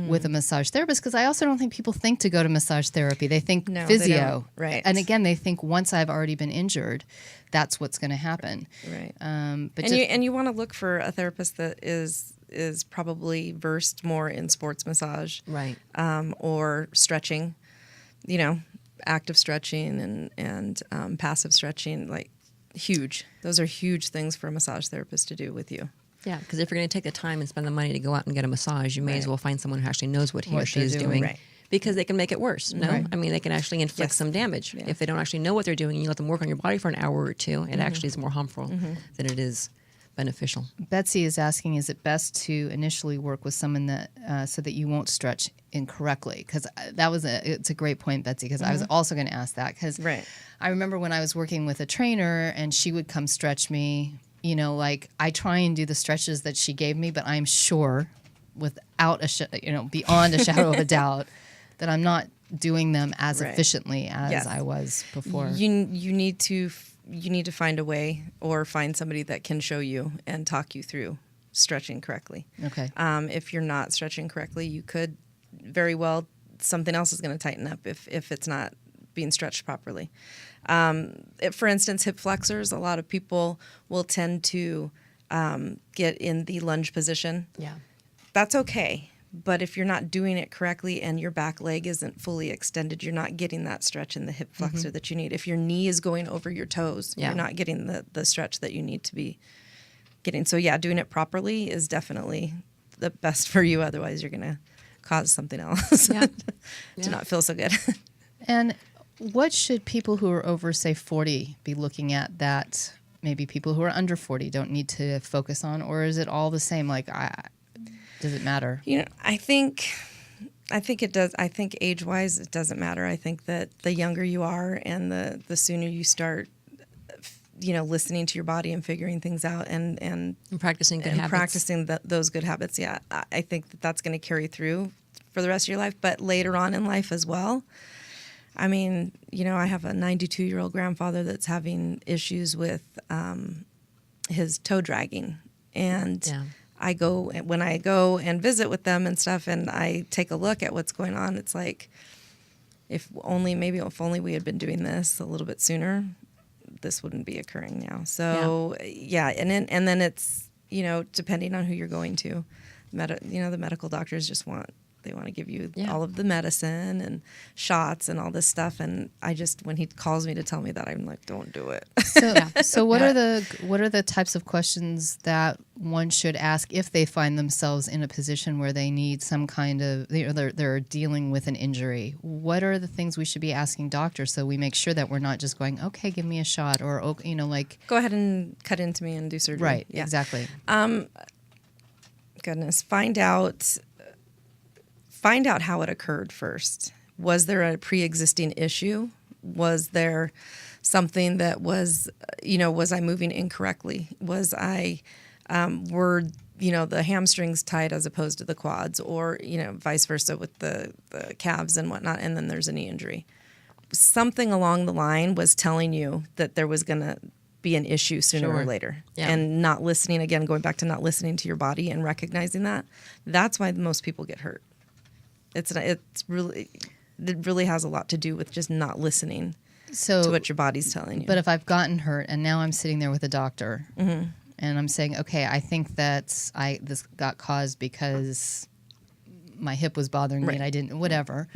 with a massage therapist, because I also don't think people think to go to massage therapy. They think No, they physio. don't. Right. And again, they think once I've already been injured, that's what's going to happen. Right. But And you want to look for a therapist that is probably versed more in sports massage, Right. or stretching, you know, active stretching and passive stretching, like huge. Those are huge things for a massage therapist to do with you. Yeah, because if you're going to take the time and spend the money to go out and get a massage, you may as Right. well find someone who actually knows what he or What she they're is doing. doing. Right. Because they can make it worse. No, Right. I mean they can actually inflict Yes. some damage Yeah. if they don't actually know what they're doing. And you let them work on your body for an hour or two. It actually is more harmful than it is beneficial. Betsy is asking, is it best to initially work with someone that so that you won't stretch incorrectly? Because it's a great point, Betsy, because I was also going to ask that. Because Right. I remember when I was working with a trainer and she would come stretch me, you know, like I try and do the stretches that she gave me, but I'm sure without beyond a shadow of a doubt that I'm not doing them as Right. efficiently as Yes. I was before. You need to find a way, or find somebody that can show you and talk you through stretching correctly. Okay. If you're not stretching correctly, you could very well, something else is going to tighten up if it's not being stretched properly. For instance, hip flexors, a lot of people will tend to get in the lunge position. Yeah. That's okay. But if you're not doing it correctly and your back leg isn't fully extended, you're not getting that stretch in the hip flexor that you need. If your knee is going over your toes, Yeah. you're not getting the stretch that you need to be getting. So yeah, doing it properly is definitely the best for you. Otherwise, you're going to cause something else Yeah. to not feel so good. And what should people who are over, say, 40 be looking at that maybe people who are under 40 don't need to focus on? Or is it all the same? Like, does it matter? You know, I think it does. I think age-wise, it doesn't matter. I think that the younger you are and the sooner you start, listening to your body and figuring things out and practicing good habits. practicing those good habits. Yeah, I think that's going to carry through for the rest of your life, but later on in life as well. I mean, I have a 92-year-old grandfather that's having issues with his toe dragging, and Yeah. when I go and visit with them and stuff, and I take a look at what's going on, it's like, if only we had been doing this a little bit sooner, this wouldn't be occurring now. So yeah, and then it's depending on who you're going to, the medical doctors they want to give you all of the medicine and shots and all this stuff, and when he calls me to tell me that, I'm like, don't do it. So what are the types of questions that one should ask if they find themselves in a position where they need some kind of they're dealing with an injury? What are the things we should be asking doctors so we make sure that we're not just going, okay, give me a shot, or like Go ahead and cut into me and do surgery. right, Yeah. exactly. Goodness, find out how it occurred first. Was there a pre-existing issue? Was there something that was I moving incorrectly? Was I, were the hamstrings tight as opposed to the quads, or, vice versa with the calves and whatnot, and then there's a knee injury. Something along the line was telling you that there was going to be an issue sooner or later. Yeah. And not listening, again, going back to not listening to your body and recognizing that's why most people get hurt. It really has a lot to do with just not listening to what your body's telling you. But if I've gotten hurt and now I'm sitting there with a doctor and I'm saying, okay, I think that this got caused because my hip was bothering me and I didn't, whatever.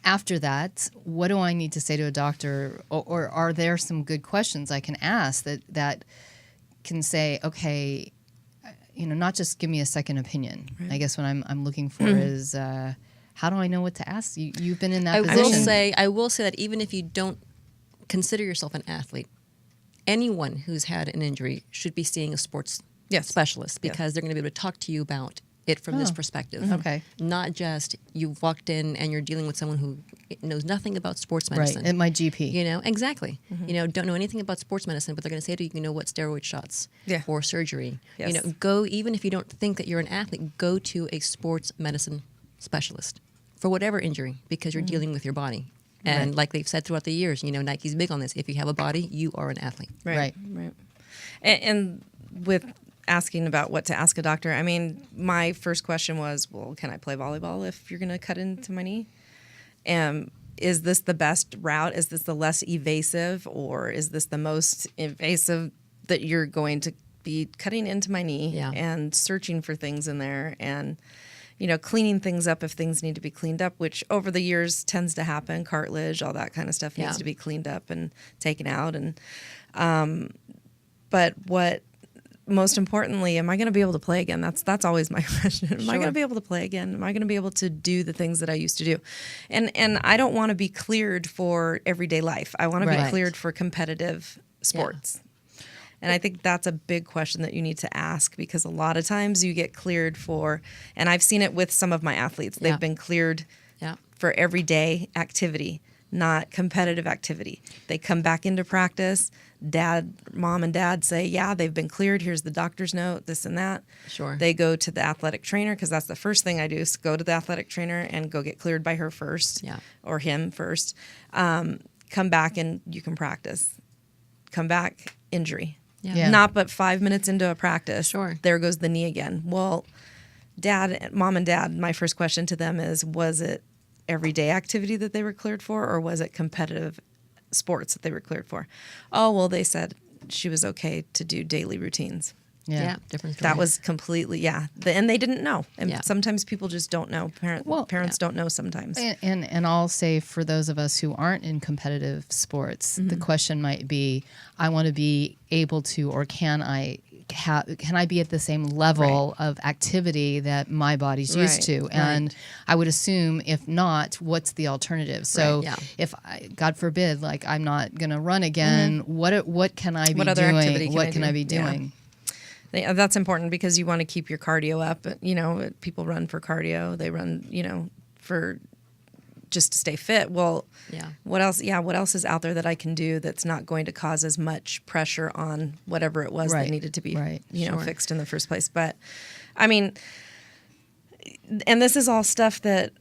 After that, what do I need to say to a doctor? Or are there some good questions I can ask that can say, okay, not just give me a second opinion. Right. I guess what I'm looking for is how do I know what to ask? You've been in that position. I will say that even if you don't consider yourself an athlete, anyone who's had an injury should be seeing a sports specialist, because they're going to be able to talk to you about it from this perspective. Okay. Not just you've walked in and you're dealing with someone who knows nothing about sports medicine. Right, at my GP. You know, exactly. You know, don't know anything about sports medicine, but they're going to say to you, you know what, steroid shots or surgery. Yes. You know, go, even if you don't think that you're an athlete, go to a sports medicine specialist for whatever injury, because you're dealing with your body. And like they've said throughout the years, you know, Nike's big on this. If you have a body, you are an athlete. Right. And with asking about what to ask a doctor, I mean, my first question was, well, can I play volleyball if you're going to cut into my knee? Is this the best route? Is this the less evasive, or is this the most invasive that you're going to be cutting into my knee and searching for things in there and, you know, cleaning things up if things need to be cleaned up, which over the years tends to happen. Cartilage, all that kind of stuff needs to be cleaned up and taken out. And but what most importantly, am I going to be able to play again? That's always my question. Am I going to be able to play again? Am I going to be able to do the things that I used to do? And I don't want to be cleared for everyday life. I want to be cleared for competitive sports. And I think that's a big question that you need to ask, because a lot of times you get cleared for, and I've seen it with some of my athletes, they've been cleared for everyday activity, not competitive activity. They come back into practice, mom and dad say, yeah, they've been cleared. Here's the doctor's note, this and that. Sure. They go to the athletic trainer, because that's the first thing I do, is go to the athletic trainer and go get cleared by her first or him first. Come back and you can practice. Come back, injury. Not but 5 minutes into a practice, there goes the knee again. Well, mom and dad, my first question to them is, was it everyday activity that they were cleared for, or was it competitive sports that they were cleared for? Oh, well, they said she was okay to do daily routines. Different story. That was completely, and they didn't know. And sometimes people just don't know. Parents don't know sometimes. And I'll say, for those of us who aren't in competitive sports, the question might be, I want to be able to, or can I be at the same level of activity that my body's used to? And I would assume, if not, what's the alternative? So if God forbid, like, I'm not going to run again, what can I be what other doing? Activity What can I be doing? That's important, because you want to keep your cardio up. You know, people run for cardio. They run, you know, for just to stay fit. Well, what else? What else is out there that I can do that's not going to cause as much pressure on whatever it was that needed to be, you know, fixed in the first place? But I mean, and this is all stuff that,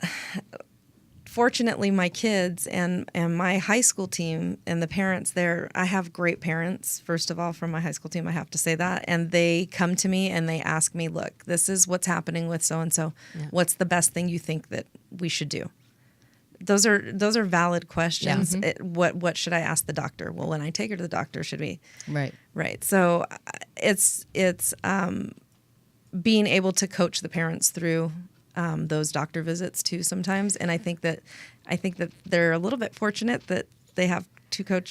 fortunately, my kids and my high school team and the parents there, I have great parents, first of all, from my high school team, I have to say that. And they come to me and they ask me, look, this is what's happening with so-and-so. What's the best thing you think that we should do? Those are valid questions. What should I ask the doctor? Well, when I take her to the doctor, should we? Right. So it's being able to coach the parents through those doctor visits too sometimes. And I think that they're a little bit fortunate that they have a coach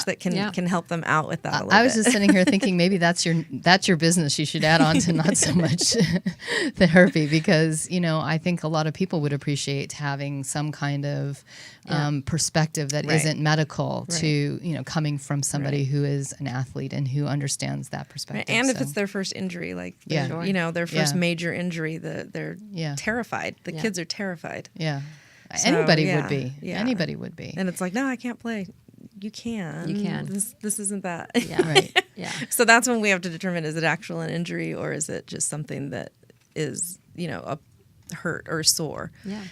that can help them out with that a little bit. I was just sitting here thinking, maybe that's your business. You should add on to not so much therapy, because, you know, I think a lot of people would appreciate having some kind of perspective that isn't medical to, you know, coming from somebody who is an athlete and who understands that perspective. And if it's their first injury, like, you know, their first major injury, they're terrified. The kids are terrified. So, anybody would be. Anybody would be. And it's like, no, I can't play. You can. You can. This isn't that. So that's when we have to determine, is it actual an injury, or is it just something that is, you know, a hurt or sore?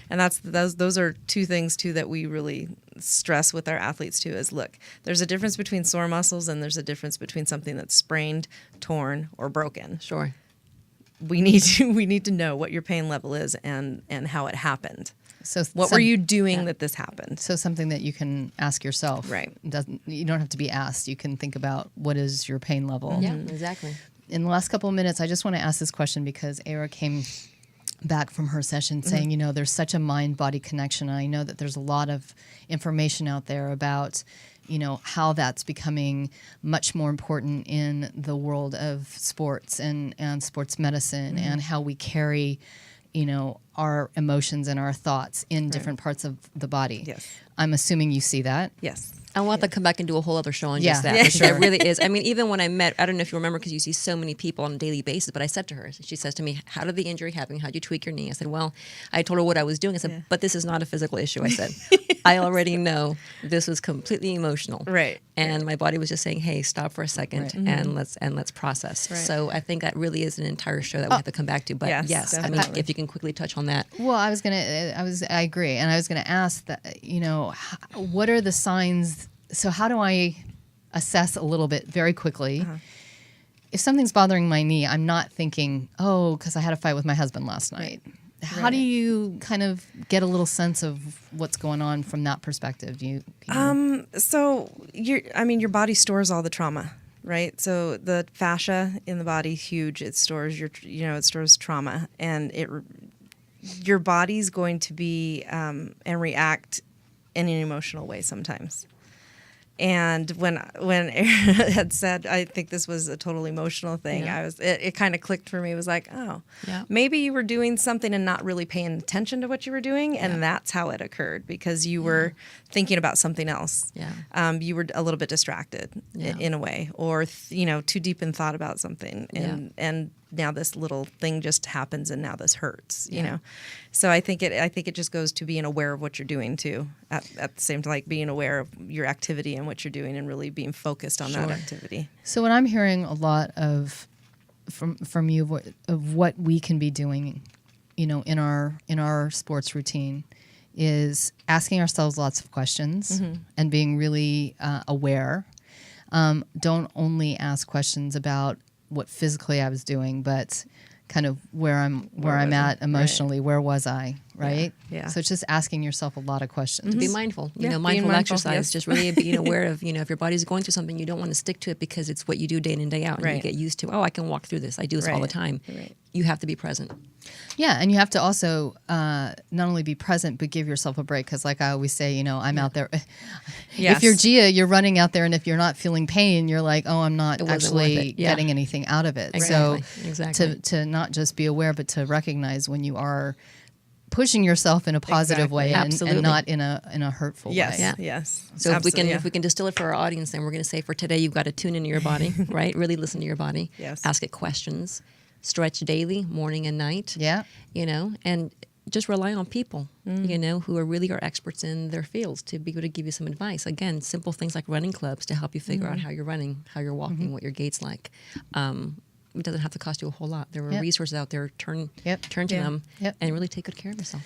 And those are two things too that we really stress with our athletes too, is, look, there's a difference between sore muscles and there's a difference between something that's sprained, torn, or broken. We need to know what your pain level is and how it happened. So what were you doing that this happened? So something that you can ask yourself. You don't have to be asked. You can think about, what is your pain level? Exactly. In the last couple of minutes, I just want to ask this question, because Eira came back from her session saying, you know, there's such a mind-body connection. And I know that there's a lot of information out there about, you know, how that's becoming much more important in the world of sports and sports medicine, and how we carry, you know, our emotions and our thoughts in different parts of the body. Yes. I'm assuming you see that. Yes. I want to come back and do a whole other show on Yeah. just that. Yeah, For sure. sure. It really is. I mean, even when I met, I don't know if you remember because you see so many people on a daily basis, but I said to her, she says to me, how did the injury happen? How did you tweak your knee? I said, well, I told her what I was doing. I said, but this is not a physical issue. I said, I already know this was completely emotional. Right. And my body was just saying, hey, stop for a second and let's process. Right. So I think that really is an entire show that we have to come back to. But Yes, I mean, definitely. if you can quickly touch on that. Well, I agree. And I was going to ask that, what are the signs? So how do I assess a little bit very quickly? If something's bothering my knee, I'm not thinking, because I had a fight with my husband last night. How do you kind of get a little sense of what's going on from that perspective? So your body stores all the trauma, right? So the fascia in the body, huge. It stores it stores trauma, and your body's going to be and react in an emotional way sometimes. And when Eira had said, I think this was a total emotional thing, it kind of clicked for me. It was like, maybe you were doing something and not really paying attention to what you were doing, and that's how it occurred, because you were thinking about something else. Yeah. You were a little bit distracted in a way, or too deep in thought about something, and now this little thing just happens, and now this hurts. You know, so I think it just goes to being aware of what you're doing too. At the same time, like being aware of your activity and what you're doing, and really being focused on that activity. So what I'm hearing a lot of from you of what we can be doing, in our sports routine, is asking ourselves lots of questions and being really aware. Don't only ask questions about what physically I was doing, but kind of where I'm at emotionally. Right. Where was I? Right. Yeah. So it's just asking yourself a lot of questions. Be mindful. Being Mindful mindful, exercise. yes. Just really being aware of, if your body's going through something, you don't want to stick to it because it's what you do day in and day out, and you Right. get used to. I can walk through this. I do this all the time. Right. You have to be present. Yeah, and you have to also not only be present, but give yourself a break. Because like I always say, I'm out there. Yes. If you're Gia, you're running out there, and if you're not feeling pain, you're like, I'm not It wasn't worth actually it. Yeah. getting anything out of it. Exactly. So Exactly. to not just be aware, but to recognize when you are pushing yourself in a positive Exactly. way Absolutely. and not in a hurtful Yes. way. Yeah. Yes. So Absolutely, if we can distill it for our audience, then we're going to say for today, you've got to tune into your body, right? Really listen to your body. Yes. Ask it questions. Stretch daily, morning and night. Yeah. And just rely on people, who are experts in their fields to be able to give you some advice. Again, simple things like running clubs to help you figure out how you're running, how you're walking, what your gait's like. It doesn't have to cost you a whole lot. There are resources out there. Turn to them and really take good care of yourself.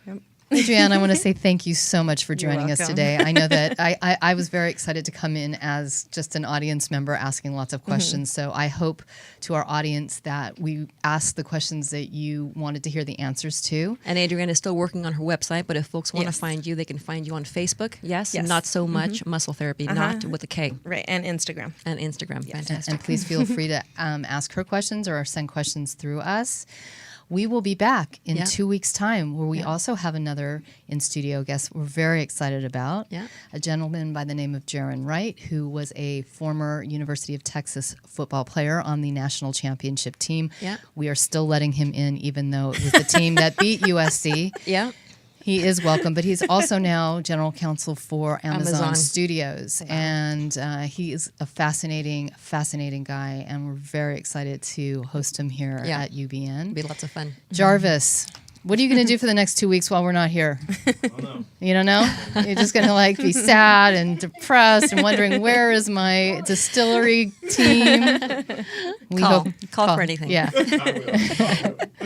Yep. Adrianne, I want to say thank you so much for joining us welcome. today. I know that I was very excited to come in as just an audience member asking lots of questions. So I hope to our audience that we asked the questions that you wanted to hear the answers to. And Adrianne is still working on her website, but if folks want to Yes. find you, they can find you on Facebook. Yes. Yes. Not so much muscle therapy, not with a K. Right. And Instagram. And Instagram. Fantastic. And please feel free to ask her questions or send questions through us. We will be back in 2 weeks' time, where we also have another in-studio guest we're very excited about, a gentleman by the name of Jaron Wright, who was a former University of Texas football player on the national championship team. Yeah. We are still letting him in, even though it was the team that beat USC. Yeah. He is welcome, but he's also now general counsel for Amazon Studios. Wow. And he is a fascinating guy, and we're very excited to host him here at UBN. It'll be lots of fun. Jarvis, what are you going to do for the next 2 weeks while we're not here? I don't know. You don't know? You're just going to be sad and depressed and wondering, where is my distillery team? We Call for anything. Yeah.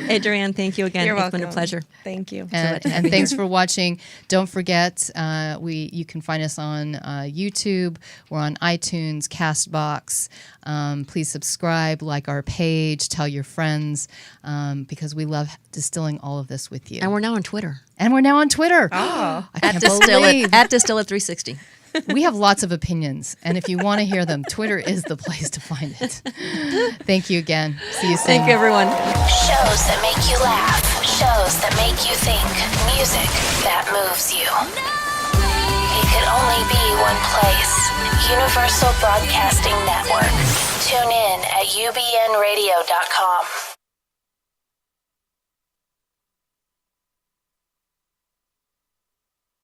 Adrianne, thank you again. You're It's welcome. been a pleasure. Thank you. And thanks for watching. Don't forget, you can find us on YouTube. We're on iTunes, Castbox. Please subscribe, like our page, tell your friends, because we love distilling all of this with you. And we're now on Twitter. And we're now on Twitter. Oh. I can't believe. At Distill it 360. We have lots of opinions, and if you want to hear them, Twitter is the place to find it. Thank you again. See you soon. Thank you, everyone. Shows that make you laugh. Shows that make you think. Music that moves you. It could only be one place. Universal Broadcasting Network. Tune in at ubnradio.com.